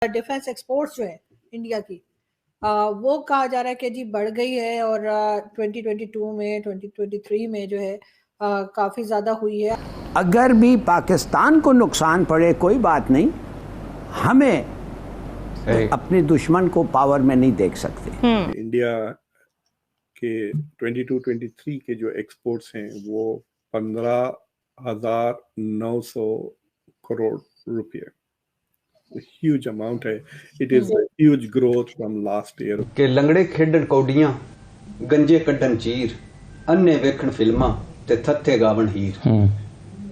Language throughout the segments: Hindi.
डिफेंस एक्सपोर्ट्स जो है इंडिया की वो कहा जा रहा है कि जी बढ़ गई है और 2022 में 2023 में जो है काफी ज्यादा हुई है। अगर भी पाकिस्तान को नुकसान पड़े कोई बात नहीं, हमें अपने दुश्मन को पावर में नहीं देख सकते। इंडिया के 22-23 के जो एक्सपोर्ट्स हैं वो 15,900 करोड़ रुपये, ह्यूज अमाउंट है। It is huge growth from last year. के लंगड़े खेडन कौडियां, गंजे कड्डन चीर, अन्ने वेखण फिल्मा ते थत्थे गावन हीर।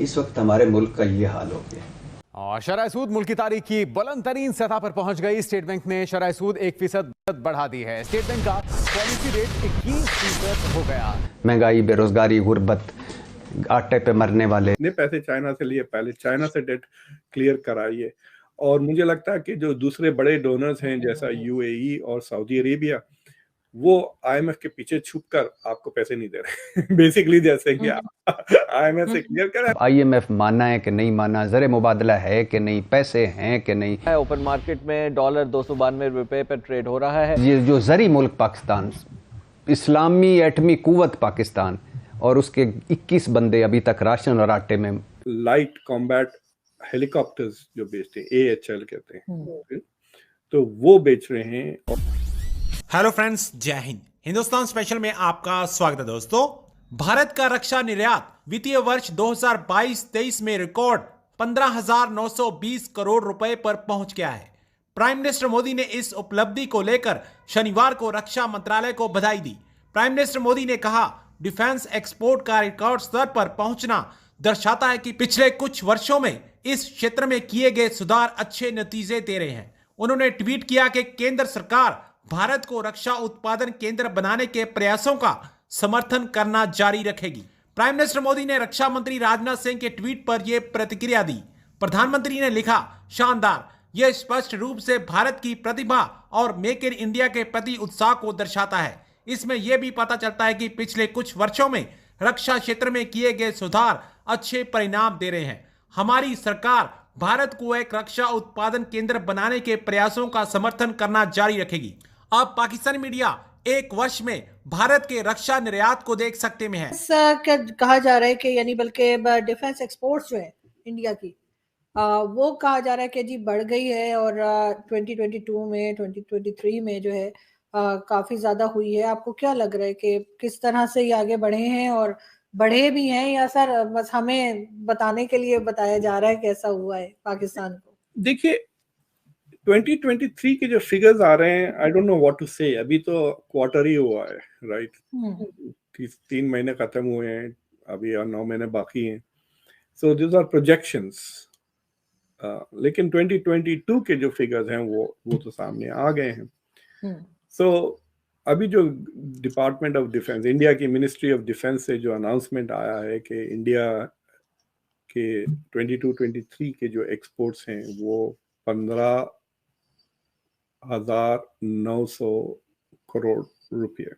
इस वक्त हमारे मुल्क का ये हाल हो गया। और शरह सूद मुल्क की तारीख की बुलंद तरीन सतह पर पहुंच गई। स्टेट बैंक ने शरह सूद 1% बढ़ा दी है। स्टेट बैंक का पॉलिसी रेट 21% हो गया। महंगाई, बेरोजगारी, गुर्बत, आटे पे मरने वाले ने पैसे चाइना से लिए, पहले चाइना से डेट क्लियर कराइए। और मुझे लगता है कि जो दूसरे बड़े डोनर्स हैं जैसा यूएई और सऊदी अरेबिया, वो आईएमएफ के पीछे छुपकर आपको पैसे नहीं दे रहे। बेसिकली जैसे कि आईएमएफ से क्लियर करें। आईएमएफ माना है कि नहीं माना, ज़र मुबादला है कि नहीं, पैसे हैं कि नहीं। ओपन मार्केट में डॉलर 292 रुपए पर ट्रेड हो रहा है। ये जो जरी मुल्क पाकिस्तान, इस्लामी एटमी कुव्वत पाकिस्तान, और उसके 21 बंदे अभी तक राशन और आटे में। लाइट कॉम्बैट हेलीकॉप्टर्स जो बेचते हैं, AHL कहते हैं, तो वो बेच रहे हैं। हेलो फ्रेंड्स, जय हिंद। हिंदुस्तान स्पेशल में आपका स्वागत है दोस्तों। भारत का रक्षा निर्यात वित्तीय वर्ष 2022-23 में रिकॉर्ड 15,920 करोड़ रुपए पर पहुंच गया है। प्राइम मिनिस्टर मोदी ने इस उपलब्धि को लेकर शनिवार को रक्षा मंत्रालय को बधाई दी। प्राइम मिनिस्टर मोदी ने कहा, डिफेंस एक्सपोर्ट का रिकॉर्ड स्तर पर पहुंचना दर्शाता है कि पिछले कुछ वर्षों में इस क्षेत्र में किए गए सुधार अच्छे नतीजे दे रहे हैं। उन्होंने ट्वीट किया कि केंद्र सरकार भारत को रक्षा उत्पादन केंद्र बनाने के प्रयासों का समर्थन करना जारी रखेगी। प्राइम मिनिस्टर मोदी ने रक्षा मंत्री राजनाथ सिंह के ट्वीट पर यह प्रतिक्रिया दी। प्रधानमंत्री ने लिखा, शानदार, यह स्पष्ट रूप से भारत की प्रतिभा और मेक इन इंडिया के प्रति उत्साह को दर्शाता है। इसमें यह भी पता चलता है कि पिछले कुछ वर्षों में रक्षा क्षेत्र में किए गए सुधार अच्छे परिणाम दे रहे हैं। हमारी सरकार भारत को एक रक्षा उत्पादन केंद्र बनाने के प्रयासों का समर्थन करना जारी रखेगी। अब पाकिस्तानी मीडिया एक वर्ष में भारत के रक्षा निर्यात को देख सकते में है। क्या कहा जा रहा है कि यानी बल्कि डिफेंस एक्सपोर्ट्स जो है इंडिया की वो कहा जा रहा है कि जी बढ़ गई है और 2022 में 2023 में जो है काफी ज्यादा हुई है। आपको क्या लग रहा है कि किस तरह से ये आगे बढ़े हैं और बढ़े भी हैं, या सर बस हमें बताने के लिए बताया जा रहा है कैसा हुआ है पाकिस्तान को? देखिए, 2023 के जो फिगर्स आ रहे हैं, I don't know what to say. अभी तो क्वार्टर ही हुआ है, राइट? 3 महीने खत्म हुए हैं, अभी और 9 महीने बाकी हैं। So this are projections. लेकिन 2022 के जो फिगर्स हैं वो तो सामने आ गए हैं। सो अभी जो डिपार्टमेंट ऑफ डिफेंस, इंडिया की मिनिस्ट्री ऑफ डिफेंस से जो अनाउंसमेंट आया है कि इंडिया के 22-23 के जो एक्सपोर्ट्स हैं वो 15,900 करोड़ रुपये,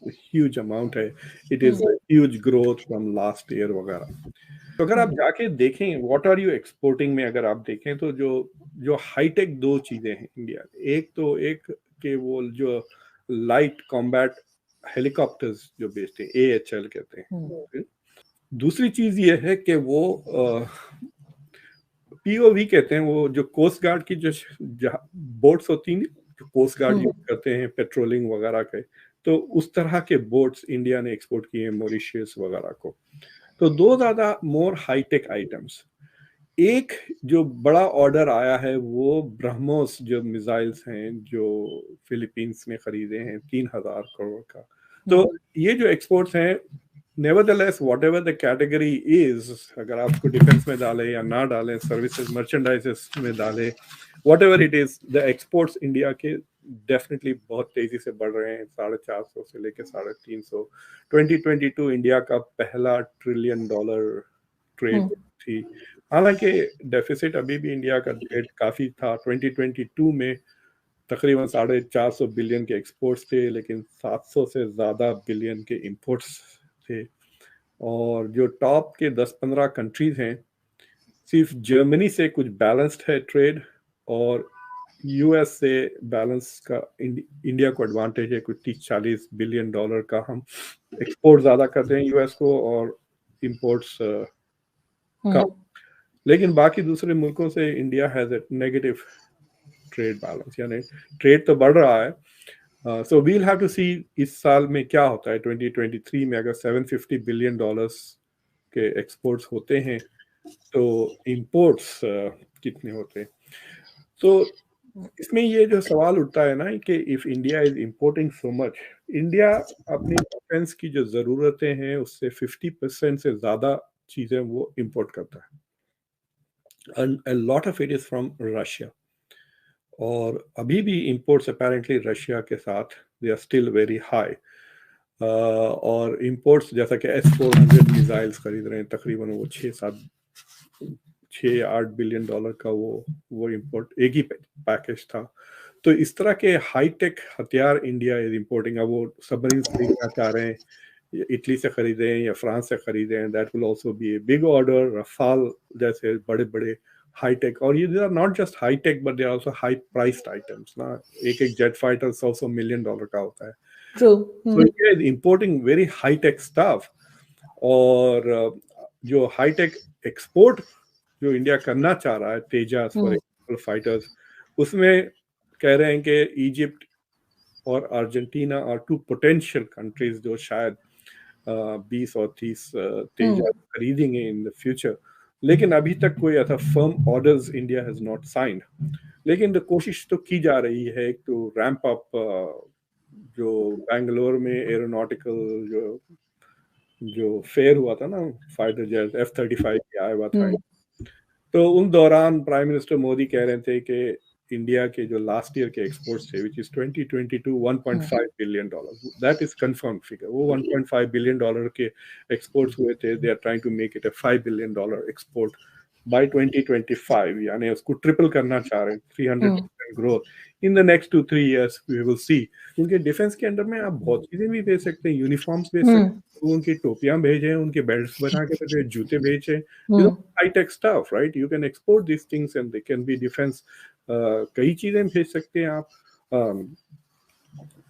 ह्यूज अमाउंट है। It is huge growth from last year वगैरह। तो अगर आप जाके देखें व्हाट आर यू एक्सपोर्टिंग में, अगर आप देखें तो जो हाईटेक 2 चीजें हैं इंडिया, एक के वो जो लाइट कॉम्बैट हेलीकॉप्टर्स जो बेचते हैं, AHL कहते हैं। दूसरी चीज ये है कि वो POV कहते हैं, वो जो कोस्ट गार्ड की जो बोट्स होती हैं, जो कोस्ट गार्ड यूज करते हैं पेट्रोलिंग वगैरह के, तो उस तरह के बोट्स इंडिया ने एक्सपोर्ट किए हैं मॉरिशस वगैरह को। तो 2 ज्यादा मोर हाईटेक आइटम्स। एक जो बड़ा ऑर्डर आया है वो ब्रह्मोस जो मिसाइल्स हैं जो फिलीपींस ने खरीदे हैं 3,000 करोड़ का। तो ये जो एक्सपोर्ट्स हैं, nevertheless whatever the category is, अगर आप उसको डिफेंस में डालें या ना डालें, सर्विसेज मर्चेंडाइजेस में डालें, whatever it is, the exports India के डेफिनेटली बहुत तेजी से बढ़ रहे हैं। 450 से लेकर 350। 2022 इंडिया का पहला $1 ट्रिलियन ट्रेड थी। हालांकि डेफिसिट अभी भी इंडिया का ट्रेड काफी था। 2022 में तकरीबन 450 बिलियन के एक्सपोर्ट्स थे, लेकिन 700 से ज्यादा बिलियन के इंपोर्ट्स थे। और जो टॉप के 10-15 कंट्रीज हैं, सिर्फ जर्मनी से कुछ बैलेंस्ड है ट्रेड, और यूएस से बैलेंस का इंडिया को एडवांटेज है, कुछ 30-40 बिलियन डॉलर का हम एक्सपोर्ट ज्यादा करते हैं यूएस को और इंपोर्ट्स कम, लेकिन बाकी दूसरे मुल्कों से India has a negative trade balance, यानी ट्रेड तो बढ़ रहा है। सो वील हैव टू सी इस साल में क्या होता है। 2023 में अगर 750 बिलियन डॉलर्स के एक्सपोर्ट्स होते हैं तो इंपोर्ट्स कितने होते हैं। तो इसमें ये जो सवाल उठता है ना कि if India is importing so much, India अपनी डिफेंस की जो जरूरतें हैं उससे 50% से ज्यादा चीजें वो इंपोर्ट करता है, and a lot of it is from Russia. और अभी भी इंपोर्ट्स अपेरेंटली रशिया के साथ they are still very high. और इंपोर्ट्स जैसा कि S-400 मिसाइल्स खरीद रहे हैं, तकरीबन वो 6-8 बिलियन डॉलर का वो इंपोर्ट एक ही पैकेज था। तो इस तरह के हाईटेक हथियार इंडिया इज इंपोर्टिंग। अब वो सबमरीन खरीदना चाह रहे हैं, इटली से खरीदें या फ्रांस से खरीदें, that will also be a big order. Rafale जैसे बड़े बड़े हाईटेक, और ये they are not just high tech but they are also high priced items ना। एक जेट फाइटर 100 मिलियन डॉलर का होता है। True. So India is importing very high tech stuff, और जो हाई टेक एक्सपोर्ट जो इंडिया करना चाह रहा है, तेजास फॉर एग्जांपल फाइटर्स, उसमें कह रहे हैं कि इजिप्ट और Argentina are two potential countries जो शायद 20 और 30 तेजास खरीदेंगे इन द फ्यूचर। लेकिन अभी तक कोई ऐसा firm orders India has not signed. लेकिन तो कोशिश तो की जा रही है टू रैंप अप। जो बेंगलोर में एरोनॉटिकल जो फेयर हुआ था ना, फाइटर जेट F-35 आया हुआ था, तो उन दौरान प्राइम मिनिस्टर मोदी कह रहे थे कि इंडिया के जो लास्ट ईयर के एक्सपोर्ट्स थे, which is 2022 1.5 billion dollar, that is confirm figure. वो 1.5 बिलियन डॉलर के एक्सपोर्ट्स हुए थे। They are trying to make it a 5 billion dollar export by 2025, यानी उसको ट्रिपल करना चाह रहे हैं। 300% growth in the next 2-3 years we will see. उनके डिफेंस के अंडर में आप बहुत चीजें भी भेज सकते हैं, यूनिफॉर्म्स भेज सकते हैं, उनकी टोपियां भेजें, उनके बेल्ट्स बना के भेजें, जूते भेजें, high tech stuff, right? You can export this things and they can be defence. कई चीजें भेज सकते हैं आप।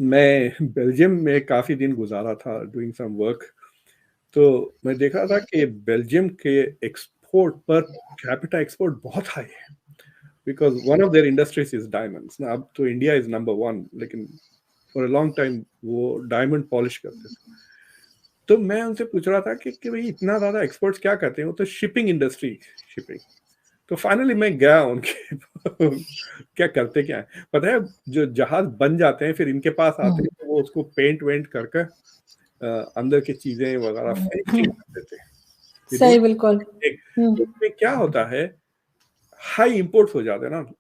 मैं बेल्जियम में काफी दिन गुजारा था डूइंग सम वर्क, तो मैं देख रहा था कि बेल्जियम के एक्सपोर्ट पर कैपिटा एक्सपोर्ट बहुत हाई है, because one of their industries is diamonds ना। अब तो इंडिया इज नंबर 1, लेकिन फॉर अ लॉन्ग टाइम वो डायमंड पॉलिश करते थे। तो मैं उनसे पूछ रहा था कि भाई इतना ज्यादा एक्सपोर्ट्स क्या करते हैं? वो तो शिपिंग इंडस्ट्री, शिपिंग। तो फाइनली मैं गया उनके क्या करते क्या है पता है? जो जहाज बन जाते हैं फिर इनके पास आते हैं, तो वो उसको पेंट वेंट करके अंदर की चीजें वगैरह फिनिशिंग कर देते हैं। सही, बिल्कुल। उसमें क्या होता है, हाई इंपोर्ट्स हो जाते हैं ना।